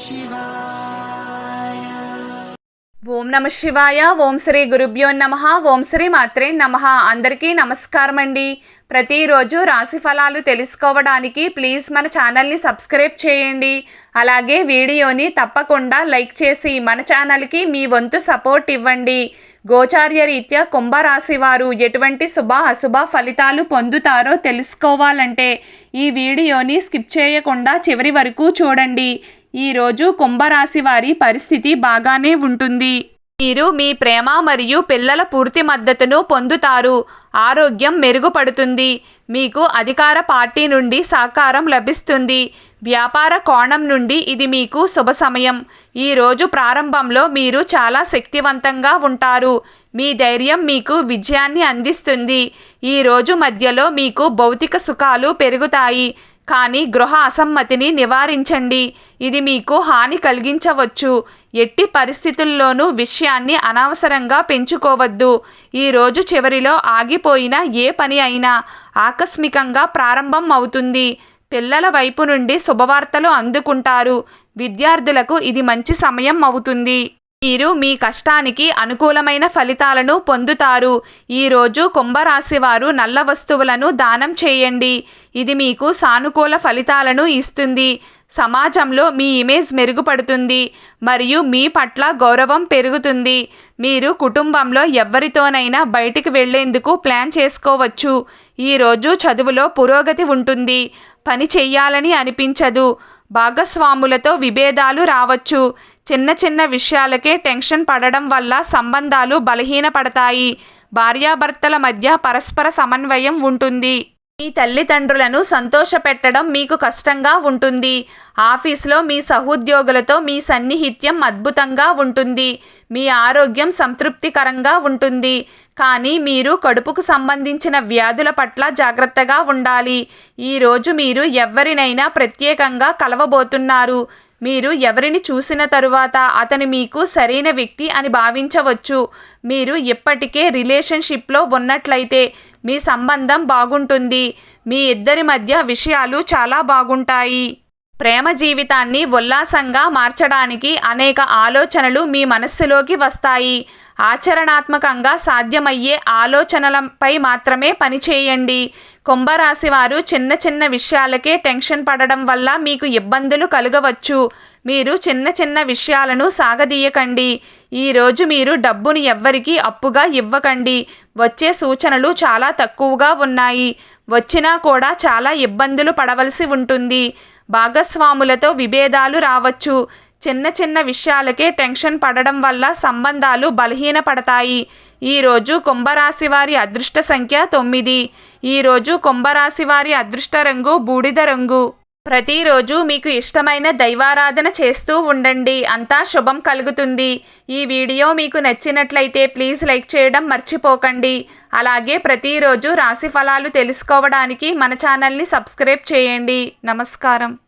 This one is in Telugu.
ఓం నమ శివాయ. ఓం శ్రీ గురుభ్యో నమః. ఓం శ్రీ మాత్రే నమః. అందరికీ నమస్కారం అండి. ప్రతిరోజు రాశి ఫలాలు తెలుసుకోవడానికి ప్లీజ్ మన ఛానల్ని సబ్స్క్రైబ్ చేయండి. అలాగే వీడియోని తప్పకుండా లైక్ చేసి మన ఛానల్కి మీ వంతు సపోర్ట్ ఇవ్వండి. గోచార్య రీత్యా కుంభరాశి వారు ఎటువంటి శుభ అశుభ ఫలితాలు పొందుతారో తెలుసుకోవాలంటే ఈ వీడియోని స్కిప్ చేయకుండా చివరి వరకు చూడండి. ఈరోజు కుంభరాశి వారి పరిస్థితి బాగానే ఉంటుంది. మీరు మీ ప్రేమ మరియు పిల్లల పూర్తి మద్దతును పొందుతారు. ఆరోగ్యం మెరుగుపడుతుంది. మీకు అధికార పార్టీ నుండి సహకారం లభిస్తుంది. వ్యాపార కోణం నుండి ఇది మీకు శుభ సమయం. ఈరోజు ప్రారంభంలో మీరు చాలా శక్తివంతంగా ఉంటారు. మీ ధైర్యం మీకు విజయాన్ని అందిస్తుంది. ఈరోజు మధ్యలో మీకు భౌతిక సుఖాలు పెరుగుతాయి. కానీ గృహ అసమ్మతిని నివారించండి. ఇది మీకు హాని కలిగించవచ్చు. ఎట్టి పరిస్థితుల్లోనూ విషయాన్ని అనవసరంగా పెంచుకోవద్దు. ఈరోజు చివరిలో ఆగిపోయిన ఏ పని అయినా ఆకస్మికంగా ప్రారంభం అవుతుంది. పిల్లల వైపు నుండి శుభవార్తలు అందుకుంటారు. విద్యార్థులకు ఇది మంచి సమయం అవుతుంది. మీరు మీ కష్టానికి అనుకూలమైన ఫలితాలను పొందుతారు. ఈరోజు కుంభరాశి వారు నల్ల వస్తువులను దానం చేయండి. ఇది మీకు సానుకూల ఫలితాలను ఇస్తుంది. సమాజంలో మీ ఇమేజ్ మెరుగుపడుతుంది మరియు మీ పట్ల గౌరవం పెరుగుతుంది. మీరు కుటుంబంలో ఎవరితోనైనా బయటికి వెళ్లేందుకు ప్లాన్ చేసుకోవచ్చు. ఈరోజు చదువులో పురోగతి ఉంటుంది. పని చెయ్యాలని అనిపించదు. భాగస్వాములతో విభేదాలు రావచ్చు. చిన్న చిన్న విషయాలకే టెన్షన్ పడడం వల్ల సంబంధాలు బలహీనపడతాయి. భార్యాభర్తల మధ్య పరస్పర సమన్వయం ఉంటుంది. మీ తల్లిదండ్రులను సంతోషపెట్టడం మీకు కష్టంగా ఉంటుంది. ఆఫీస్లో మీ సహోద్యోగులతో మీ సన్నిహిత్యం అద్భుతంగా ఉంటుంది. మీ ఆరోగ్యం సంతృప్తికరంగా ఉంటుంది. కానీ మీరు కడుపుకు సంబంధించిన వ్యాధుల పట్ల జాగ్రత్తగా ఉండాలి. ఈరోజు మీరు ఎవరినైనా ప్రత్యేకంగా కలవబోతున్నారు. మీరు ఎవరిని చూసిన తరువాత అతను మీకు సరైన వ్యక్తి అని భావించవచ్చు. మీరు ఇప్పటికే రిలేషన్షిప్లో ఉన్నట్లయితే మీ సంబంధం బాగుంటుంది. మీ ఇద్దరి మధ్య విషయాలు చాలా బాగుంటాయి. ప్రేమ జీవితాన్ని ఉల్లాసంగా మార్చడానికి అనేక ఆలోచనలు మీ మనస్సులోకి వస్తాయి. ఆచరణాత్మకంగా సాధ్యమయ్యే ఆలోచనలపై మాత్రమే పనిచేయండి. కుంభరాశి వారు చిన్న చిన్న విషయాలకే టెన్షన్ పడడం వల్ల మీకు ఇబ్బందులు కలగవచ్చు. మీరు చిన్న చిన్న విషయాలను సాగదీయకండి. ఈరోజు మీరు డబ్బును ఎవ్వరికీ అప్పుగా ఇవ్వకండి. వచ్చే సూచనలు చాలా తక్కువగా ఉన్నాయి. వచ్చినా కూడా చాలా ఇబ్బందులు పడవలసి ఉంటుంది. భాగస్వాములతో విభేదాలు రావచ్చు. చిన్న చిన్న విషయాలకే టెన్షన్ పడడం వల్ల సంబంధాలు బలహీనపడతాయి. ఈరోజు కుంభరాశి వారి అదృష్ట సంఖ్య 9. ఈరోజు కుంభరాశి వారి అదృష్ట రంగు బూడిద రంగు. ప్రతిరోజు మీకు ఇష్టమైన దైవారాధన చేస్తూ ఉండండి. అంతా శుభం కలుగుతుంది. ఈ వీడియో మీకు నచ్చినట్లయితే ప్లీజ్ లైక్ చేయడం మర్చిపోకండి. అలాగే ప్రతిరోజు రాశి ఫలాలు తెలుసుకోవడానికి మన ఛానల్ని సబ్స్క్రైబ్ చేయండి. నమస్కారం.